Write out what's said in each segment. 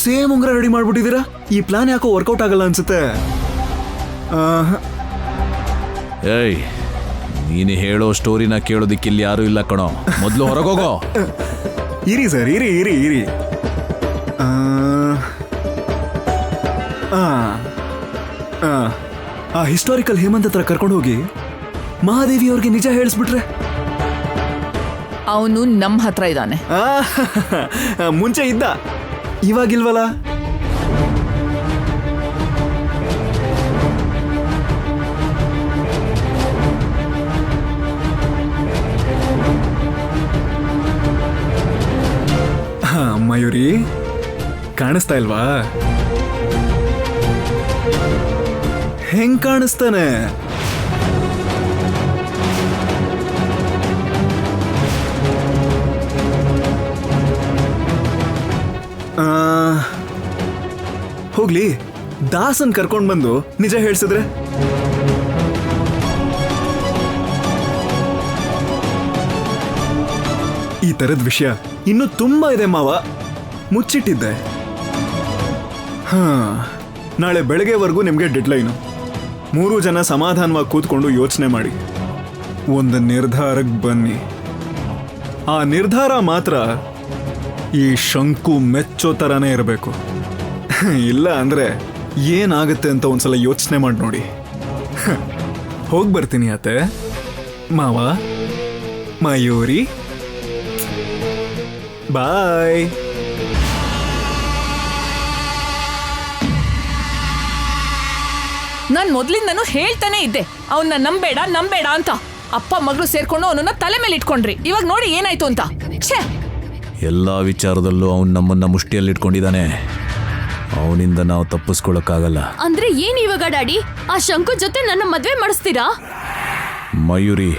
Same ಉಂಗ್ರ ready ಮಾಡ್ಬಿಟ್ಟಿದ್ದೀರಾ? ಈ plan ಯಾಕೋ workout ಆಗಲ್ಲ ಅನ್ಸುತ್ತೆ. ಏಯ್, ನೀನು ಹೇಳೋ ಸ್ಟೋರಿನ ಕೇಳೋದಿಕ್ಕಿಲ್ಲಿ ಯಾರು ಇಲ್ಲ ಕಣೋ. ಮೊದಲು ಹೊರಗೋಗೋ. ಇರಿ ಸರ್, ಇರಿ ಇರಿ ಇರಿ. ಆ ಹಿಸ್ಟಾರಿಕಲ್ ಹೇಮಂತ್ ಹತ್ರ ಕರ್ಕೊಂಡು ಹೋಗಿ ಮಹಾದೇವಿ ಅವ್ರಿಗೆ ನಿಜ ಹೇಳಿಸ್ಬಿಟ್ರೆ? ಅವನು ನಮ್ಮ ಹತ್ರ ಇದ್ದಾನೆ. ಮುಂಚೆ ಇದ್ದ, ಇವಾಗಿಲ್ವಲ್ಲ. ಮಯೂರಿ, ಕಾಣಿಸ್ತಾ ಇಲ್ವಾ? ಹೆಂಗ್ ಕಾಣಿಸ್ತಾನೆ? ಹೋಗ್ಲಿ, ದಾಸನ್ ಕರ್ಕೊಂಡ್ ಬಂದು ನಿಜ ಹೇಳ್ಸಿದ್ರೆ? ಈ ತರದ ವಿಷಯ ಇನ್ನೂ ತುಂಬಾ ಇದೆ ಮಾವ, ಮುಚ್ಚಿಟ್ಟಿದ್ದೆ. ನಾಳೆ ಬೆಳಗ್ಗೆವರೆಗೂ ನಿಮ್ಗೆ ಡೆಡ್ಲೈನು. 3 ಜನ ಸಮಾಧಾನವಾಗಿ ಕೂತ್ಕೊಂಡು ಯೋಚನೆ ಮಾಡಿ ಒಂದು ನಿರ್ಧಾರಕ್ಕೆ ಬನ್ನಿ. ಆ ನಿರ್ಧಾರ ಮಾತ್ರ ಈ ಶಂಕು ಮೆಚ್ಚೋ ಥರನೇ ಇರಬೇಕು. ಇಲ್ಲ ಅಂದ್ರೆ ಏನಾಗುತ್ತೆ ಅಂತ ಒಂದ್ಸಲ ಯೋಚನೆ ಮಾಡಿ ನೋಡಿ. ಹೋಗಿ ಬರ್ತೀನಿ ಅತ್ತೆ. ಮಾವ, ಮಯೂರಿ, ಬಾಯ್. ನಾನ್ ಮೊದ್ಲಿಂದನೂ ಹೇಳ್ತಾನೆ ಇದ್ದೆ, ಅವನ್ನ ನಂಬೇಡ ನಂಬೇಡ ಅಂತ. ಅಪ್ಪ ಮಗಳು ಸೇರ್ಕೊಂಡು ಅವನನ್ನ ತಲೆ ಮೇಲೆ ಇಟ್ಕೊಂಡ್ರಿ. ಇವಾಗ ನೋಡಿ ಏನಾಯ್ತು ಅಂತ. ಛೇ, ಎಲ್ಲಾ ವಿಚಾರದಲ್ಲೂ ಅವನು ನಮ್ಮನ್ನ ಮುಷ್ಟಿಯಲ್ಲಿ ಇಟ್ಕೊಂಡಿದ್ದಾನೆ. ಅವನಿಂದ ನಾವು ತಪ್ಪಿಸ್ಕೊಳಕ್ಕಾಗಲ್ಲ. ಅಂದ್ರೆ ಏನ್ ಇವಾಗ ಡ್ಯಾಡಿ? ಆ ಶಂಕು ಜೊತೆ ನನ್ನ ಮದ್ವೆ ಮಾಡಿಸ್ತೀರಾ? ಮಯೂರಿ,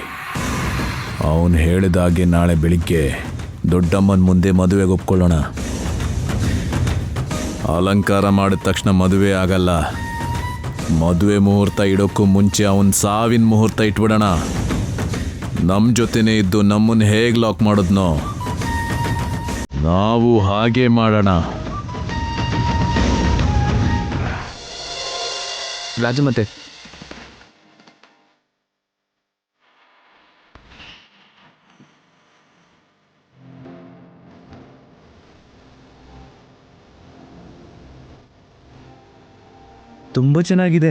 ಅವನು ಹೇಳಿದಾಗೆ ನಾಳೆ ಬೆಳಿಗ್ಗೆ ದೊಡ್ಡಮ್ಮನ ಮುಂದೆ ಮದುವೆಗೆ ಒಪ್ಕೊಳ್ಳೋಣ. ಅಲಂಕಾರ ಮಾಡಿದ ತಕ್ಷಣ ಮದುವೆ ಆಗಲ್ಲ. ಮದುವೆ ಮುಹೂರ್ತ ಇಡೋಕ್ಕೂ ಮುಂಚೆ ಅವನ ಸಾವಿನ ಮುಹೂರ್ತ ಇಟ್ಬಿಡೋಣ. ನಮ್ಮ ಜೊತೆನೇ ಇದ್ದು ನಮ್ಮನ್ನು ಹೇಗೆ ಲಾಕ್ ಮಾಡೋದ್ನೋ ನಾವು ಹಾಗೆ ಮಾಡೋಣ. ರಾಜು ಮತ್ತೆ ತುಂಬ ಚೆನ್ನಾಗಿದೆ.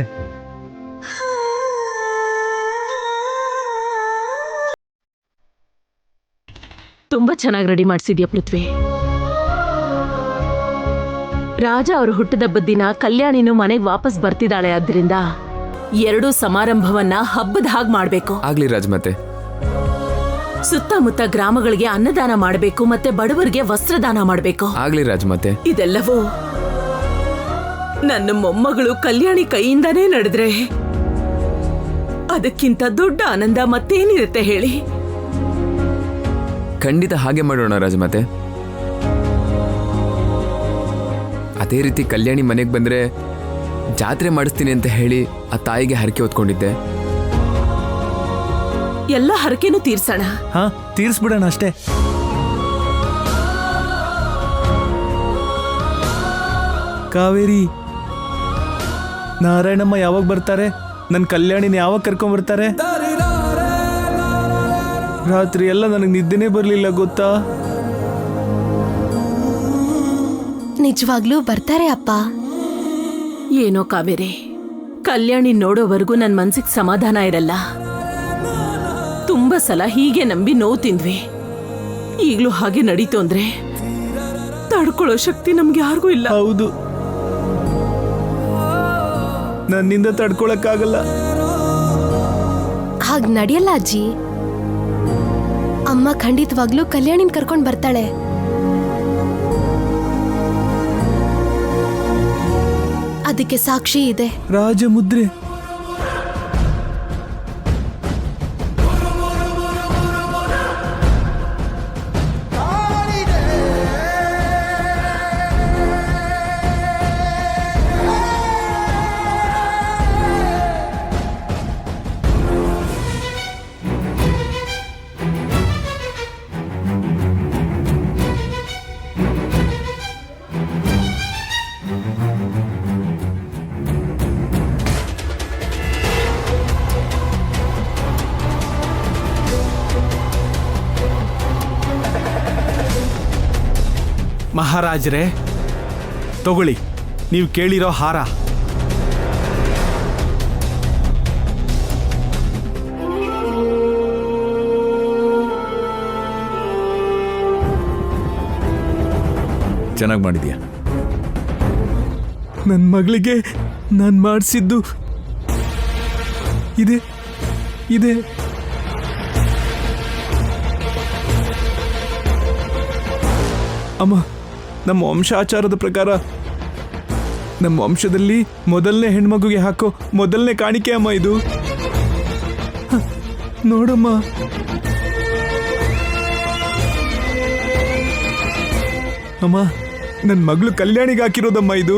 ತುಂಬಾ ಚೆನ್ನಾಗಿ ರೆಡಿ ಮಾಡಿಸಿದ್ಯಾ ಪೃಥ್ವಿ. ರಾಜ ಅವ್ರ ಹುಟ್ಟಿದಬ್ಬದ ದಿನ ಕಲ್ಯಾಣಿನೂ ಮನೆಗೆ ವಾಪಸ್ ಬರ್ತಿದ್ದಾಳೆ. ಆದ್ರಿಂದ 2 ಸಮಾರಂಭವನ್ನ ಹಬ್ಬದ ಹಾಗೆ ಮಾಡ್ಬೇಕು. ಆಗ್ಲಿ ರಾಜಮಾತೆ. ಸುತ್ತಮುತ್ತ ಗ್ರಾಮಗಳಿಗೆ ಅನ್ನದಾನ ಮಾಡಬೇಕು, ಮತ್ತೆ ಬಡವರಿಗೆ ವಸ್ತ್ರದಾನ ಮಾಡಬೇಕು. ಆಗ್ಲಿ ರಾಜಮಾತೆ. ಇದೆಲ್ಲವೂ ನನ್ನ ಮೊಮ್ಮಗಳು ಕಲ್ಯಾಣಿ ಕೈಯಿಂದಾನೇ ನಡೆದ್ರೆ ಅದಕ್ಕಿಂತ ದೊಡ್ಡ ಆನಂದ ಮತ್ತೇನಿರುತ್ತೆ ಹೇಳಿ? ಖಂಡಿತ ಹಾಗೆ ಮಾಡೋಣ ರಾಜಮಾತೆ. ಅದೇ ರೀತಿ ಕಲ್ಯಾಣಿ ಮನೆಗೆ ಬಂದ್ರೆ ಜಾತ್ರೆ ಮಾಡಿಸ್ತೀನಿ ಅಂತ ಹೇಳಿ ಆ ತಾಯಿಗೆ ಹರಕೆ ಹೊತ್ಕೊಂಡಿದ್ದೆ. ಎಲ್ಲ ಹರಕೆನೂ ತೀರ್ಸೋಣ. ಹಾ, ತೀರ್ಸ್ಬಿಡೋಣ ಅಷ್ಟೇ. ಕಾವೇರಿ, ನಾರಾಯಣಮ್ಮ ಯಾವಾಗ ಬರ್ತಾರೆ? ನನ್ನ ಕಲ್ಯಾಣಿನ ಯಾವಾಗ ಕರ್ಕೊಂಡ್ಬರ್ತಾರೆ? ರಾತ್ರಿ ಎಲ್ಲ ನನಗೆ ನಿದ್ದೆನೇ ಬರಲಿಲ್ಲ ಗೊತ್ತಾ? ನಿಜವಾಗ್ಲೂ ಬರ್ತಾರೆ ಅಪ್ಪ. ಏನೋ ಕಾವೇರಿ, ಕಲ್ಯಾಣಿ ನೋಡೋವರೆಗೂ ನನ್ನ ಮನ್ಸಿಗೆ ಸಮಾಧಾನ ಇರಲ್ಲ. ತುಂಬಾ ಸಲ ಹೀಗೆ ನಂಬಿ ನೋವು ತಿಂದ್ವಿ. ಈಗ್ಲೂ ಹಾಗೆ ನಡೀತು ಅಂದ್ರೆ ತಡ್ಕೊಳ್ಳೋ ಶಕ್ತಿ ನಮ್ಗೆ ಯಾರಿಗೂ ಇಲ್ಲ. ಹೌದು, ನನ್ನಿಂದ ತಡ್ಕೊಳಕ್ಕಾಗಲ್ಲ. ಹಾಗ್ ನಡೆಯಲ್ಲ ಅಜ್ಜಿ. ಅಮ್ಮ ಖಂಡಿತವಾಗ್ಲೂ ಕಲ್ಯಾಣಿನ ಕರ್ಕೊಂಡ್ ಬರ್ತಾಳೆ. ಅದಕ್ಕೆ ಸಾಕ್ಷಿ ಇದೆ. ರಾಜಮುದ್ರೆ. ಮಹಾರಾಜರೇ, ತಗೊಳ್ಳಿ ನೀವು ಕೇಳಿರೋ ಹಾರ. ಚೆನ್ನಾಗಿ ಮಾಡಿದ್ಯಾ. ನನ್ನ ಮಗಳಿಗೆ ನಾನು ಮಾಡಿಸಿದ್ದು ಇದೆ ಇದೆ. ಅಮ್ಮ, ನಮ್ಮ ವಂಶಾಚಾರದ ಪ್ರಕಾರ ನಮ್ಮ ವಂಶದಲ್ಲಿ ಮೊದಲನೇ ಹೆಣ್ಮಗುಗೆ ಹಾಕೋ ಮೊದಲನೇ ಕಾಣಿಕೆ ಅಮ್ಮ ಇದು. ಹ, ನೋಡಮ್ಮ. ಅಮ್ಮ, ನನ್ನ ಮಗಳು ಕಲ್ಯಾಣಿಗೆ ಹಾಕಿರೋದಮ್ಮ ಇದು.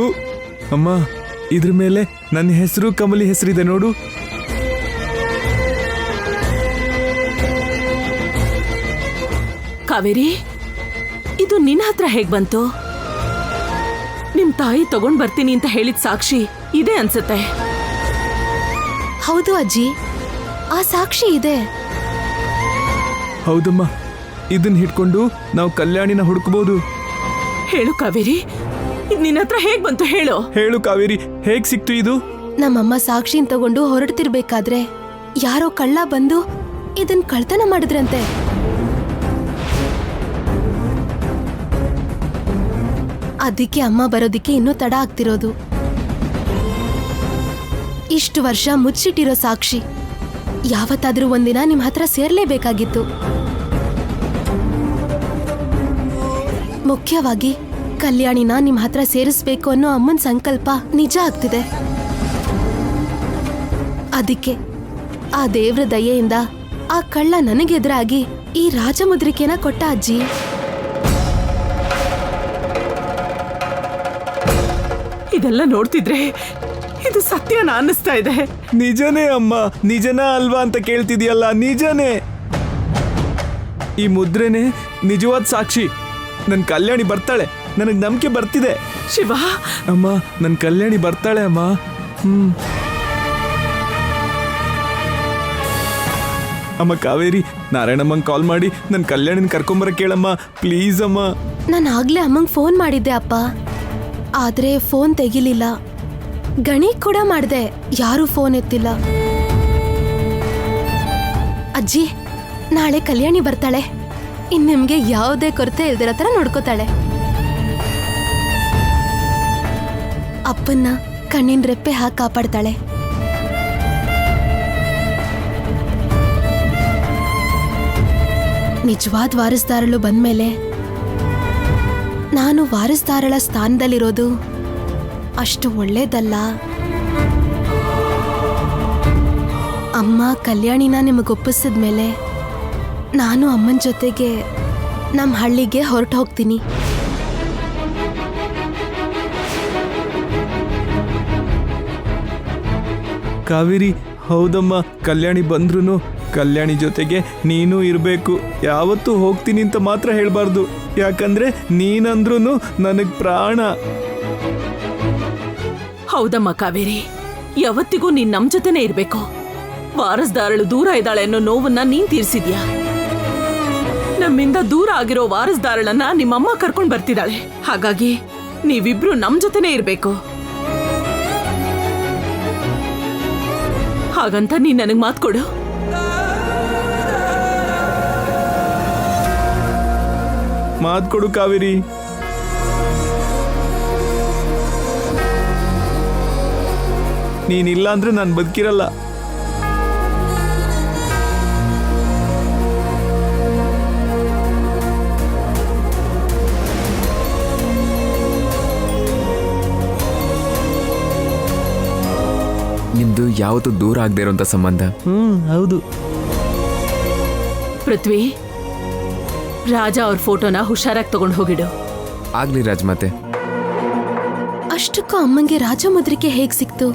ಅಮ್ಮ, ಇದ್ರ ಮೇಲೆ ನನ್ನ ಹೆಸರು ಕಮಲಿ ಹೆಸರಿದೆ ನೋಡು. ಕಾವೇರಿ, ಇದು ನಿನ್ನ ಹತ್ರ ಹೇಗ್ ಬಂತು? ನಿಮ್ ತಾಯಿ ತಗೊಂಡ್ ಬರ್ತೀನಿ ಅಂತ ಹೇಳಿದ ಸಾಕ್ಷಿ ಇದೆ ಅನ್ಸುತ್ತೆ. ಹೌದು ಅಜ್ಜಿ, ಆ ಸಾಕ್ಷಿ ಇದೆ. ಹೌದಮ್ಮ, ಇದನ್ನ ಹಿಡ್ಕೊಂಡು ನಾವು ಕಲ್ಯಾಣಿನ ಹುಡುಕ್ಬೋದು. ಹೇಳು ಕಾವೇರಿ, ಇದ್ ನಿನ್ನ ಹತ್ರ ಹೇಗ್ ಬಂತು ಹೇಳು. ಹೇಳು ಕಾವೇರಿ, ಹೇಗ್ ಸಿಕ್ತು ಇದು? ನಮ್ಮಮ್ಮ ಸಾಕ್ಷಿನ್ ತಗೊಂಡು ಹೊರಡ್ತಿರ್ಬೇಕಾದ್ರೆ ಯಾರೋ ಕಳ್ಳ ಬಂದು ಇದನ್ ಕಳ್ತನ ಮಾಡಿದ್ರಂತೆ. ಅದಕ್ಕೆ ಅಮ್ಮ ಬರೋದಿಕ್ಕೆ ಇನ್ನೂ ತಡ ಆಗ್ತಿರೋದು. ಇಷ್ಟು ವರ್ಷ ಮುಚ್ಚಿಟ್ಟಿರೋ ಸಾಕ್ಷಿ ಯಾವತ್ತಾದ್ರೂ ಒಂದಿನ ನಿಮ್ ಹತ್ರ ಸೇರ್ಲೇಬೇಕಾಗಿತ್ತು. ಮುಖ್ಯವಾಗಿ ಕಲ್ಯಾಣಿನ ನಿಮ್ ಹತ್ರ ಸೇರಿಸ್ಬೇಕು ಅನ್ನೋ ಅಮ್ಮನ್ ಸಂಕಲ್ಪ ನಿಜ ಆಗ್ತಿದೆ. ಅದಕ್ಕೆ ಆ ದೇವ್ರ ದಯೆಯಿಂದ ಆ ಕಳ್ಳ ನನಗೆದುರಾಗಿ ಈ ರಾಜಮುದ್ರಿಕೆನ ಕೊಟ್ಟ ಅಜ್ಜಿ. ಇದೆಲ್ಲ ನೋಡ್ತಿದ್ರೆ ಇದು ಸತ್ಯನ ಅನ್ನಿಸ್ತಾ ಇದೆ. ನಿಜನೇ ಅಮ್ಮ, ನಿಜನಾ ಅಲ್ವಾ ಅಂತ ಕೇಳ್ತಿದ್ಯಲ್ಲ, ನಿಜನೇ. ಈ ಮುದ್ರೆನೇ ನಿಜವಾದ ಸಾಕ್ಷಿ. ನನ್ನ ಕಲ್ಯಾಣಿ ಬರ್ತಾಳೆ, ನನಗೆ ನಂಬಿಕೆ ಬರ್ತಿದೆ. ಶಿವ, ಅಮ್ಮ, ನನ್ನ ಕಲ್ಯಾಣಿ ಬರ್ತಾಳೆ ಅಮ್ಮ. ಅಮ್ಮ ಕಾವೇರಿ, ನಾರಾಯಣಮ್ಮಂಗೆ ಕಾಲ್ ಮಾಡಿ ನನ್ನ ಕಲ್ಯಾಣಿನ ಕರ್ಕೊಂಬರಕ್ಕೆ ಕೇಳಮ್ಮ, ಪ್ಲೀಸ್ ಅಮ್ಮ. ನಾನು ಆಗ್ಲೇ ಅಮ್ಮಂಗ್ ಫೋನ್ ಮಾಡಿದ್ದೆ ಅಪ್ಪ, ಆದ್ರೆ ಫೋನ್ ತೆಗಿಲಿಲ್ಲ. ಗಣಿ ಕೂಡ ಮಾಡ್ದೆ, ಯಾರೂ ಫೋನ್ ಎತ್ತಿಲ್ಲ. ಅಜ್ಜಿ, ನಾಳೆ ಕಲ್ಯಾಣಿ ಬರ್ತಾಳೆ. ಇನ್ ನಿಮ್ಗೆ ಯಾವುದೇ ಕೊರತೆ ಇಲ್ದಿರೋ ತರ ನೋಡ್ಕೋತಾಳೆ. ಅಪ್ಪನ್ನ ಕಣ್ಣಿನ ರೆಪ್ಪೆ ಹಾಕಿ ಕಾಪಾಡ್ತಾಳೆ. ನಿಜವಾದ ವಾರಸ್ದಾರಳು ಬಂದ್ಮೇಲೆ ನಾನು ವಾರಸ್ದಾರಳ ಸ್ಥಾನದಲ್ಲಿರೋದು ಅಷ್ಟು ಒಳ್ಳೇದಲ್ಲ. ಅಮ್ಮ ಕಲ್ಯಾಣಿನ ನಿಮಗೊಪ್ಪಿಸಿದ್ಮೇಲೆ ನಾನು ಅಮ್ಮನ ಜೊತೆಗೆ ನಮ್ಮ ಹಳ್ಳಿಗೆ ಹೊರಟು ಹೋಗ್ತೀನಿ. ಕಾವೇರಿ, ಹೌದಮ್ಮ, ಕಲ್ಯಾಣಿ ಬಂದ್ರೂ ಕಲ್ಯಾಣಿ ಜೊತೆಗೆ ನೀನು ಇರಬೇಕು. ಯಾವತ್ತೂ ಹೋಗ್ತೀನಿ ಅಂತ ಮಾತ್ರ ಹೇಳಬಾರ್ದು, ಯಾಕಂದ್ರೆ ನೀನಂದ್ರೂ ನನಗೆ ಪ್ರಾಣ. ಹೌದಮ್ಮ ಕಾವೇರಿ, ಯಾವತ್ತಿಗೂ ನೀನ್ ನಮ್ ಜೊತೆನೆ ಇರ್ಬೇಕು. ವಾರಸ್ದಾರಳು ದೂರ ಇದ್ದಾಳೆ ಅನ್ನೋ ನೋವನ್ನ ನೀನ್ ತೀರ್ಸಿದ್ಯಾ. ನಮ್ಮಿಂದ ದೂರ ಆಗಿರೋ ವಾರಸ್ದಾರಳನ್ನ ನಿಮ್ಮಮ್ಮ ಕರ್ಕೊಂಡ್ ಬರ್ತಿದ್ದಾಳೆ. ಹಾಗಾಗಿ ನೀವಿಬ್ರು ನಮ್ ಜೊತೆನೆ ಇರ್ಬೇಕು. ಹಾಗಂತ ನೀನ್ ನನಗ್ ಮಾತ್ ಕೊಡು. ಮಾತು ಕೊಡು ಕಾವೇರಿ. ನೀನಿಲ್ಲ ಅಂದ್ರೆ ನಾನು ಬದುಕಿರಲ್ಲ. ನಿಮ್ದು ಯಾವತ್ತೂ ದೂರ ಆಗದೆ ಇರೋಂಥ ಸಂಬಂಧ. ಹೌದು. ಪೃಥ್ವಿ, ರಾಜ ಅವ್ರ ಫೋಟೋನ ಹುಷಾರಾಗಿ ತಗೊಂಡು ಹೋಗಿಡು. ಆಗ್ಲಿ ರಾಜ್ಮಾತೆ. ಅಷ್ಟಕ್ಕೂ ಅಮ್ಮಂಗೆ ರಾಜಮುದ್ರಿಕೆ ಹೇಗ್ ಸಿಕ್ತು?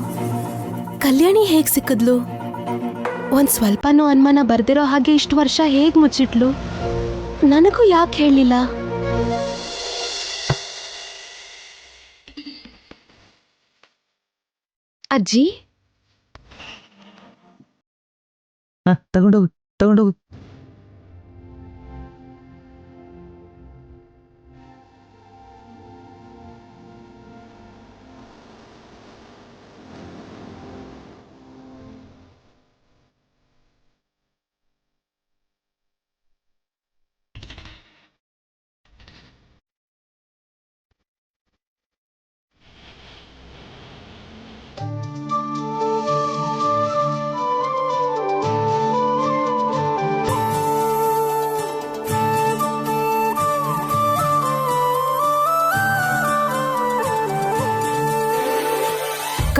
ಕಲ್ಯಾಣಿ ಹೇಗ್ ಸಿಕ್ಕಿದ್ಲು? ಒಂದ್ ಸ್ವಲ್ಪನೂ ಅನುಮಾನ ಬರ್ದಿರೋ ಹಾಗೆ ಇಷ್ಟು ವರ್ಷ ಹೇಗ್ ಮುಚ್ಚಿಟ್ಲು? ನನಗೂ ಯಾಕೆ ಹೇಳಿಲ್ಲ? ಅಜ್ಜಿ, ತಗೊಂಡೋಗು ತಗೊಂಡೋಗು.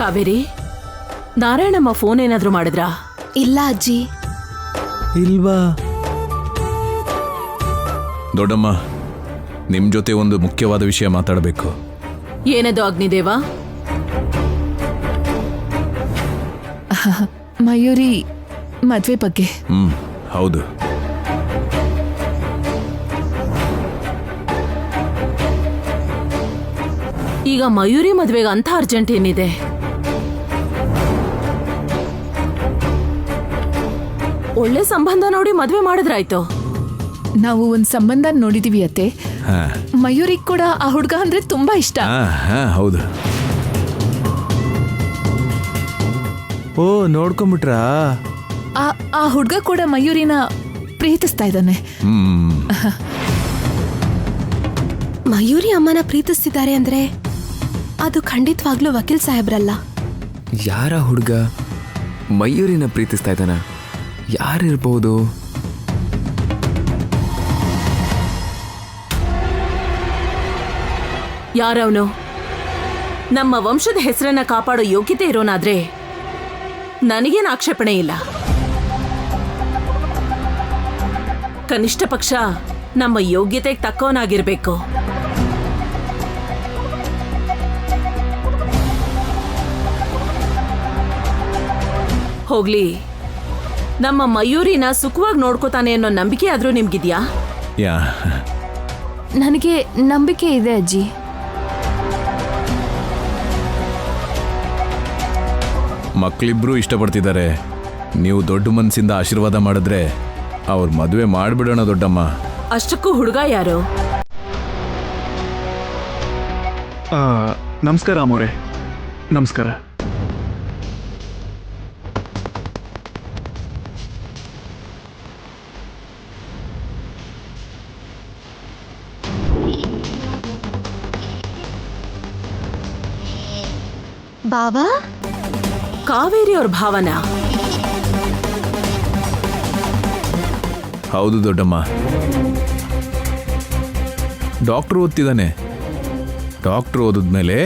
ಕಾವೇರಿ, ನಾರಾಯಣಮ್ಮ ಫೋನ್ ಏನಾದ್ರೂ ಮಾಡಿದ್ರಾ? ಇಲ್ಲ ಅಜ್ಜಿ. ಇಲ್ವಾ? ದೊಡ್ಡಮ್ಮ, ನಿಮ್ ಜೊತೆ ಒಂದು ಮುಖ್ಯವಾದ ವಿಷಯ ಮಾತಾಡಬೇಕು. ಏನದು ಅಗ್ನಿದೇವ? ಮಯೂರಿ ಮದ್ವೆ ಬಗ್ಗೆ. ಹೌದು. ಈಗ ಮಯೂರಿ ಮದ್ವೆಗೆ ಅಂತ ಅರ್ಜೆಂಟ್ ಏನಿದೆ? ಒಳ್ಳೆ ಸಂಬಂಧ ನೋಡಿ ಮದ್ವೆ ಮಾಡಿದ್ರಾಯ್ತು. ನಾವು ಒಂದ್ ಸಂಬಂಧ ನೋಡಿದೀವಿ ಅತ್ತೆ. ಹಾ ಮಯೂರಿಗ್ ಕೂಡ ಆ ಹುಡ್ಗ ಅಂದ್ರೆ ತುಂಬಾ ಇಷ್ಟ. ಹೌದು. ಓ, ನೋಡ್ಕೊಂಬಿಟ್ರಾ? ಆ ಹುಡ್ಗ ಕೂಡ ಮಯೂರಿನ ಪ್ರೀತಿಸ್ತಾ ಇದ್ದಾನೆ. ಮಯೂರಿ ಅಮ್ಮನ ಪ್ರೀತಿಸ್ತಿದ್ದಾರೆ ಅಂದ್ರೆ ಅದು ಖಂಡಿತವಾಗ್ಲೂ ವಕೀಲ್ ಸಾಹೇಬ್ರಲ್ಲ. ಯಾರ ಹುಡುಗ ಮಯೂರಿನ ಪ್ರೀತಿಸ್ತಾ ಇದ್ದಾನ? ಯಾರಿರ್ಬೋದು? ಯಾರವನು? ನಮ್ಮ ವಂಶದ ಹೆಸರನ್ನ ಕಾಪಾಡೋ ಯೋಗ್ಯತೆ ಇರೋನಾದ್ರೆ ನನಗೇನು ಆಕ್ಷೇಪಣೆ ಇಲ್ಲ. ಕನಿಷ್ಠ ಪಕ್ಷ ನಮ್ಮ ಯೋಗ್ಯತೆಗೆ ತಕ್ಕವನಾಗಿರ್ಬೇಕು. ಹೋಗ್ಲಿ, ನಮ್ಮ ಮಯೂರಿನ ಸುಖವಾಗಿ ನೋಡ್ಕೋತಾನೆ ಅನ್ನೋ ನಂಬಿಕೆ ಆದ್ರೂ ನಿಮ್ಗಿದ್ಯಾ? ನನಗೆ ನಂಬಿಕೆ ಇದೆ ಅಜ್ಜಿ. ಮಕ್ಕಳಿಬ್ರು ಇಷ್ಟಪಡ್ತಿದ್ದಾರೆ. ನೀವು ದೊಡ್ಡ ಮನಸ್ಸಿಂದ ಆಶೀರ್ವಾದ ಮಾಡಿದ್ರೆ ಅವ್ರ ಮದುವೆ ಮಾಡಿಬಿಡೋಣ ದೊಡ್ಡಮ್ಮ. ಅಷ್ಟಕ್ಕೂ ಹುಡುಗ ಯಾರು? ನಮಸ್ಕಾರ ಅಮ್ಮೋರೆ. ನಮಸ್ಕಾರ. ಬಾವಾ, ಕಾವೇರಿ ಅವ್ರ ಭಾವನಾ? ಹೌದು ದೊಡ್ಡಮ್ಮ. ಡಾಕ್ಟರ್ ಓದ್ತಿದ್ದಾನೆ. ಡಾಕ್ಟರ್ ಓದಿದ್ಮೇಲೆ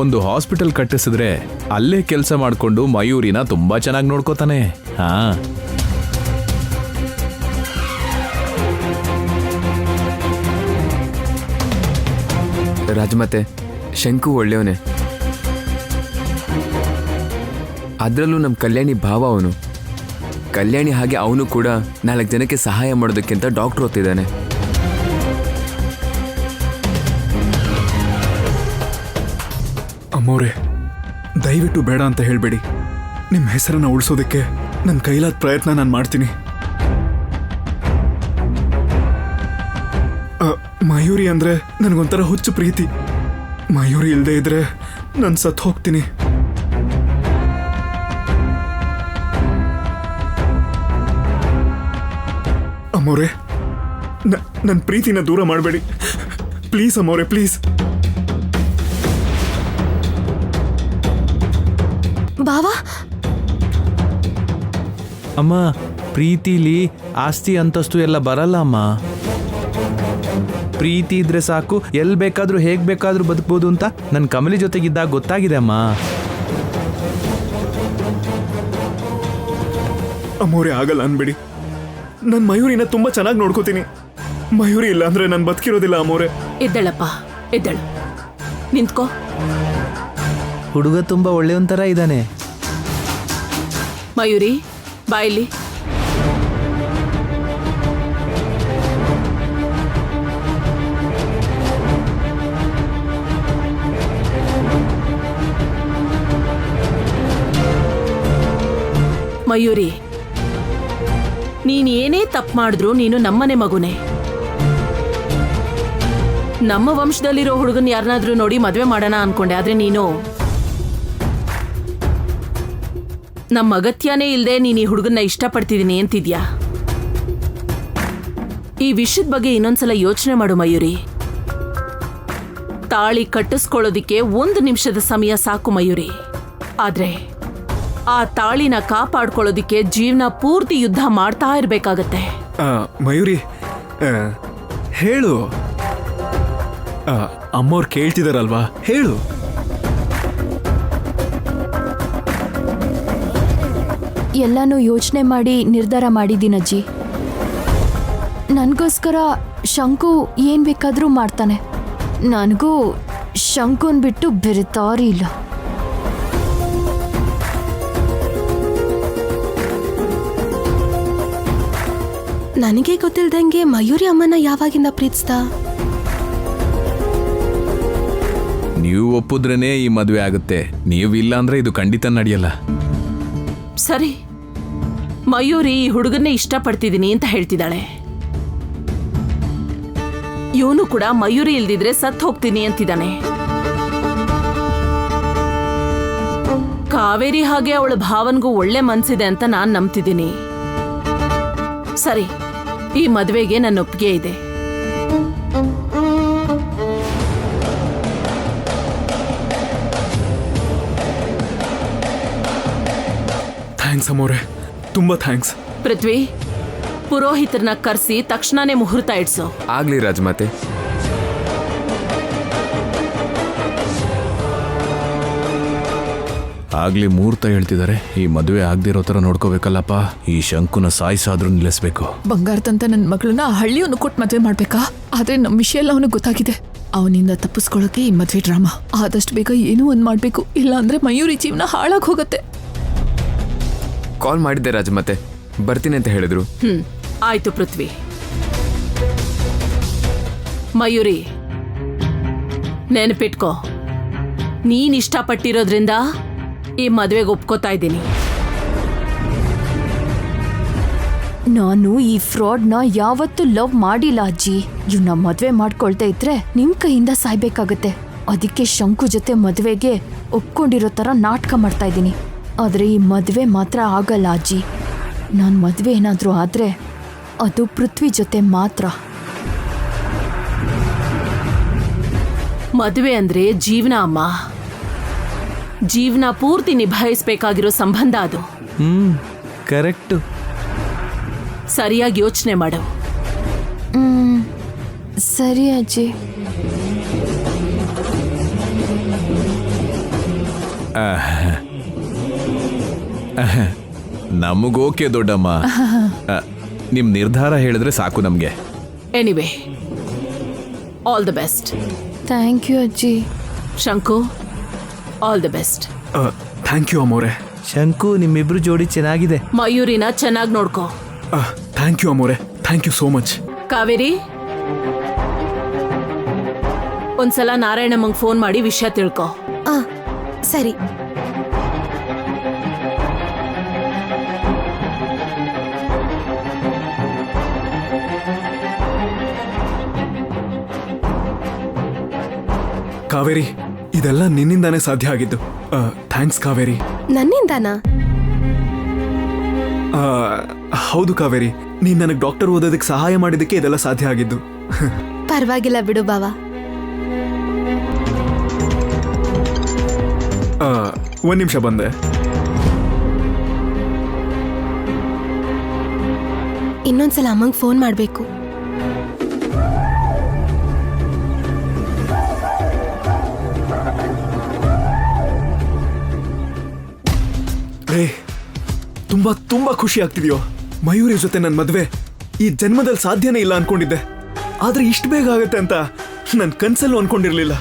ಒಂದು ಹಾಸ್ಪಿಟಲ್ ಕಟ್ಟಿಸಿದ್ರೆ ಅಲ್ಲೇ ಕೆಲಸ ಮಾಡಿಕೊಂಡು ಮಯೂರಿನ ತುಂಬಾ ಚೆನ್ನಾಗಿ ನೋಡ್ಕೋತಾನೆ. ಹಾ, ರಾಜಮಾತೆ, ಶಂಕು ಒಳ್ಳೆಯವನೇ. ಅದರಲ್ಲೂ ನಮ್ಮ ಕಲ್ಯಾಣಿ ಭಾವ ಅವನು. ಕಲ್ಯಾಣಿ ಹಾಗೆ ಅವನು ಕೂಡ 4 ಜನಕ್ಕೆ ಸಹಾಯ ಮಾಡೋದಕ್ಕಿಂತ ಡಾಕ್ಟರ್ ಓದ್ತಿದ್ದಾನೆ. ಅಮ್ಮೋರೆ, ದಯವಿಟ್ಟು ಬೇಡ ಅಂತ ಹೇಳಬೇಡಿ. ನಿಮ್ಮ ಹೆಸರನ್ನು ಉಳಿಸೋದಕ್ಕೆ ನನ್ನ ಕೈಲಾದ ಪ್ರಯತ್ನ ನಾನು ಮಾಡ್ತೀನಿ. ಮಯೂರಿ ಅಂದರೆ ನನಗೊಂಥರ ಹುಚ್ಚು ಪ್ರೀತಿ. ಮಯೂರಿ ಇಲ್ಲದೆ ಇದ್ರೆ ನಾನು ಸತ್ತು ಹೋಗ್ತೀನಿ. ಅಮ್ಮೋರೆ, ನನ್ನ ಪ್ರೀತಿನ ದೂರ ಮಾಡಬೇಡಿ ಪ್ಲೀಸ್. ಅಮ್ಮೋರೆ, ಪ್ಲೀಸ್. ಬಾವಾ, ಅಮ್ಮ, ಪ್ರೀತಿಲಿ ಆಸ್ತಿ ಅಂತಸ್ತು ಎಲ್ಲ ಬರಲ್ಲ ಅಮ್ಮ. ಪ್ರೀತಿ ಇದ್ರೆ ಸಾಕು, ಎಲ್ಲಿ ಬೇಕಾದ್ರೂ ಹೇಗ್ ಬೇಕಾದ್ರೂ ಬದುಕ್ಬೋದು ಅಂತ ನನ್ನ ಕಮಲಿ ಜೊತೆಗಿದ್ದಾಗ ಗೊತ್ತಾಗಿದೆ ಅಮ್ಮ. ಅಮ್ಮೋರೆ, ಆಗಲ್ಲ ಅನ್ಬೇಡಿ. ನನ್ನ ಮಯೂರಿನ ತುಂಬಾ ಚೆನ್ನಾಗಿ ನೋಡ್ಕೋತೀನಿ. ಮಯೂರಿ ಇಲ್ಲ ಅಂದ್ರೆ ನಾನು ಬದುಕಿರೋದಿಲ್ಲ ಅಮ್ಮೋರೆ. ಇದ್ದಳಪ್ಪ, ಇದ್ದಳು. ನಿಂತ್ಕೋ. ಹುಡುಗ ತುಂಬಾ ಒಳ್ಳೆಯೊಂಥರ ಇದ್ದಾನೆ. ಮಯೂರಿ, ಬಾಯಿಲಿ. ಮಯೂರಿ, ನೀನ್ ಏನೇ ತಪ್ಪು ಮಾಡಿದ್ರು ನೀನು ನಮ್ಮನೆ ಮಗುನೇ. ನಮ್ಮ ವಂಶದಲ್ಲಿರೋ ಹುಡುಗನ್ ಯಾರನ್ನಾದ್ರೂ ನೋಡಿ ಮದ್ವೆ ಮಾಡೋಣ ಅನ್ಕೊಂಡೆ. ಆದ್ರೆ ನೀನು ನಮ್ಮ ಅಗತ್ಯನೇ ಇಲ್ಲದೆ ನೀನು ಈ ಹುಡುಗನ್ನ ಇಷ್ಟಪಡ್ತಿದ್ದೀನಿ ಅಂತಿದ್ಯಾ? ಈ ವಿಷಯದ ಬಗ್ಗೆ ಇನ್ನೊಂದ್ಸಲ ಯೋಚನೆ ಮಾಡು ಮಯೂರಿ. ತಾಳಿ ಕಟ್ಟಿಸ್ಕೊಳ್ಳೋದಿಕ್ಕೆ 1 ನಿಮಿಷದ ಸಮಯ ಸಾಕು ಮಯೂರಿ. ಆದ್ರೆ ಆ ತಾಳಿನ ಕಾಪಾಡ್ಕೊಳ್ಳೋದಿಕ್ಕೆ ಜೀವನ ಪೂರ್ತಿ ಯುದ್ಧ ಮಾಡ್ತಾ ಇರ್ಬೇಕಾಗತ್ತೆ. ಮಯೂರಿ, ಹೇಳು. ಅಮ್ಮವ್ರು ಕೇಳ್ತಿದಾರಲ್ವಾ, ಹೇಳು. ಎಲ್ಲನೂ ಯೋಚನೆ ಮಾಡಿ ನಿರ್ಧಾರ ಮಾಡಿದ್ದೀನಜ್ಜಿ. ನನಗೋಸ್ಕರ ಶಂಕು ಏನು ಬೇಕಾದರೂ ಮಾಡ್ತಾನೆ. ನನಗೂ ಶಂಕುನ್ ಬಿಟ್ಟು ಬೆರೆತಾರಿ ಇಲ್ಲ. ನನಗೆ ಗೊತ್ತಿಲ್ದಂಗೆ ಮಯೂರಿ ಅಮ್ಮನ ಯಾವಾಗಿಂದ ಪ್ರೀತಿಸ್ದ? ನೀವು ಒಪ್ಪಿದ್ರೇನೆ ಈ ಮದುವೆ ಆಗುತ್ತೆ. ನೀವು ಇಲ್ಲ ಅಂದ್ರೆ ಇದು ಖಂಡಿತ ನಡೆಯಲ್ಲ. ಸರಿ, ಮಯೂರಿ ಈ ಹುಡುಗನ್ನೇ ಇಷ್ಟಪಡ್ತಿದ್ದೀನಿ ಅಂತ ಹೇಳ್ತಿದ್ದಾಳೆ. ಇವನು ಕೂಡ ಮಯೂರಿ ಇಲ್ದಿದ್ರೆ ಸತ್ ಹೋಗ್ತೀನಿ ಅಂತಿದ್ದಾನೆ. ಕಾವೇರಿ ಹಾಗೆ ಅವಳ ಭಾವನ್ಗೂ ಒಳ್ಳೆ ಮನ್ಸಿದೆ ಅಂತ ನಾನ್ ನಂಬ್ತಿದ್ದೀನಿ. ಸರಿ, ಈ ಮದುವೆಗೆ ನನ್ನ ಒಪ್ಪಿಗೆ ಇದೆ. ಥ್ಯಾಂಕ್ಸ್ ಅಮ್ಮೋರೆ, ತುಂಬಾ ಥ್ಯಾಂಕ್ಸ್. ಪೃಥ್ವಿ, ಪುರೋಹಿತರನ್ನ ಕರೆಸಿ ತಕ್ಷಣನೇ ಮುಹೂರ್ತ ಇಡ್ಸು. ಆಗ್ಲಿ ರಾಜಮಾತೆ. ಆಗ್ಲಿ ಮುಹೂರ್ತ ಹೇಳ್ತಿದ್ದಾರೆ. ಈ ಮದುವೆ ಆಗದಿರೋ ಥರ ನೋಡ್ಕೋಬೇಕಲ್ಲಪ್ಪ. ಈ ಶಂಕುನ ಸಾಯಿಸಾದ್ರೂ ನಿಲ್ಲಿಸ್ಬೇಕು. ಬಂಗಾರದಂತ ನನ್ನ ಮಗಳನ್ನ ಹಳ್ಳಿಯವನು ಕೊಟ್ಟು ಮದುವೆ ಮಾಡ್ಬೇಕಾ? ಆದ್ರೆ ನಮ್ಮ ವಿಷಯ ಎಲ್ಲ ಅವನಿಗೆ ಗೊತ್ತಾಗಿದೆ. ಅವನಿಂದ ತಪ್ಪಿಸ್ಕೊಳ್ಳೋಕೆ ಈ ಮದುವೆ ಡ್ರಾಮಾ. ಆದಷ್ಟು ಬೇಗ ಏನೋ ಒಂದು ಮಾಡಬೇಕು, ಇಲ್ಲ ಅಂದ್ರೆ ಮಯೂರಿ ಜೀವನ ಹಾಳಾಗಿ ಹೋಗುತ್ತೆ. ಕಾಲ್ ಮಾಡಿದ್ದೆ ರಾಜಮಾತೆ, ಬರ್ತೀನಿ ಅಂತ ಹೇಳಿದ್ರು. ಆಯ್ತು ಪೃಥ್ವಿ. ಮಯೂರಿ, ನೆನಪಿಟ್ಕೋ, ನೀನ್ ಇಷ್ಟಪಟ್ಟಿರೋದ್ರಿಂದ ಈ ಮದುವೆಗೆ ಒಪ್ಕೋತಾ ಇದ್ದೀನಿ. ನಾನು ಈ ಫ್ರಾಡ್ನ ಯಾವತ್ತೂ ಲವ್ ಮಾಡಿಲ್ಲ ಅಜ್ಜಿ. ಇವ್ನ ಮದ್ವೆ ಮಾಡ್ಕೊಳ್ತಾ ಇದ್ರೆ ನಿಮ್ ಕೈಯಿಂದ ಸಾಯ್ಬೇಕಾಗತ್ತೆ. ಅದಕ್ಕೆ ಶಂಕು ಜೊತೆ ಮದ್ವೆಗೆ ಒಪ್ಕೊಂಡಿರೋ ತರ ನಾಟಕ ಮಾಡ್ತಾ ಇದ್ದೀನಿ. ಆದ್ರೆ ಈ ಮದ್ವೆ ಮಾತ್ರ ಆಗಲ್ಲ ಅಜ್ಜಿ. ನಾನ್ ಮದ್ವೆ ಏನಾದ್ರೂ ಆದ್ರೆ ಅದು ಪೃಥ್ವಿ ಜೊತೆ ಮಾತ್ರ. ಮದುವೆ ಅಂದ್ರೆ ಜೀವನ ಅಮ್ಮ. ಜೀವನ ಪೂರ್ತಿ ನಿಭಾಯಿಸ್ಬೇಕಾಗಿರೋ ಸಂಬಂಧ ಅದು. ಕರೆಕ್ಟು. ಸರಿಯಾಗಿ ಯೋಚನೆ ಮಾಡು. ಸರಿ ಅಜ್ಜಿ. ನಮಗೋಕೆ ದೊಡ್ಡಮ್ಮ. ನಿಮ್ ನಿರ್ಧಾರ ಹೇಳಿದ್ರೆ ಸಾಕು ನಮ್ಗೆ. Anyway, all the best. Thank you ಅಜ್ಜಿ. Shanku, all the best. Thank you ಅಮ್ಮೋರೆ. ಶಂಕು, ನಿಮ್ಮಿಬ್ರು ಜೋಡಿ ಚೆನ್ನಾಗಿದೆ. ಮಯೂರಿನ ಚೆನ್ನಾಗಿ ನೋಡ್ಕೋ. ಥ್ಯಾಂಕ್ ಯು ಅಮ್ಮೋರೆ, thank you so much. Kaveri, ಒಂದ್ಸಲ ನಾರಾಯಣಮ್ಮಂಗ್ ಫೋನ್ ಮಾಡಿ ವಿಷಯ ತಿಳ್ಕೊ. ಸರಿ. ಕಾವೇರಿ, ಇದೆಲ್ಲ ನಿನ್ನಿಂದಾನೇ ಸಾಧ್ಯ ಆಗಿದ್ದು. ಥ್ಯಾಂಕ್ಸ್ ಕಾವೇರಿ. ನನ್ನಿಂದಾನಾ? ಹೌದು ಕಾವೇರಿ, ನೀನ್ ನನಗೆ ಡಾಕ್ಟರ್ ಓದೋದಕ್ಕೆ ಸಹಾಯ ಮಾಡಿದ್ದಕ್ಕೆ ಇದೆಲ್ಲ ಸಾಧ್ಯ ಆಗಿದ್ದು. ಪರವಾಗಿಲ್ಲ ಬಿಡು ಬಾವ. ಒಂದ್ ನಿಮಿಷ ಬಂದೆ. ಇನ್ನೊಂದ್ಸಲ ಅಮ್ಮಂಗ್ ಫೋನ್ ಮಾಡ್ಬೇಕು. ತುಂಬಾ ತುಂಬಾ ಖುಷಿ ಆಗ್ತಿದ್ಯೋ. ಮಯೂರಿ ಜೊತೆ ನನ್ನ ಮದ್ವೆ ಈ ಜನ್ಮದಲ್ಲಿ ಸಾಧ್ಯನೇ ಇಲ್ಲ ಅನ್ಕೊಂಡಿದ್ದೆ. ಆದ್ರೆ ಇಷ್ಟು ಬೇಗ ಆಗತ್ತೆ ಅಂತ ನನ್ ಕನ್ಸಲ್ಲೂ ಅನ್ಕೊಂಡಿರ್ಲಿಲ್ಲ.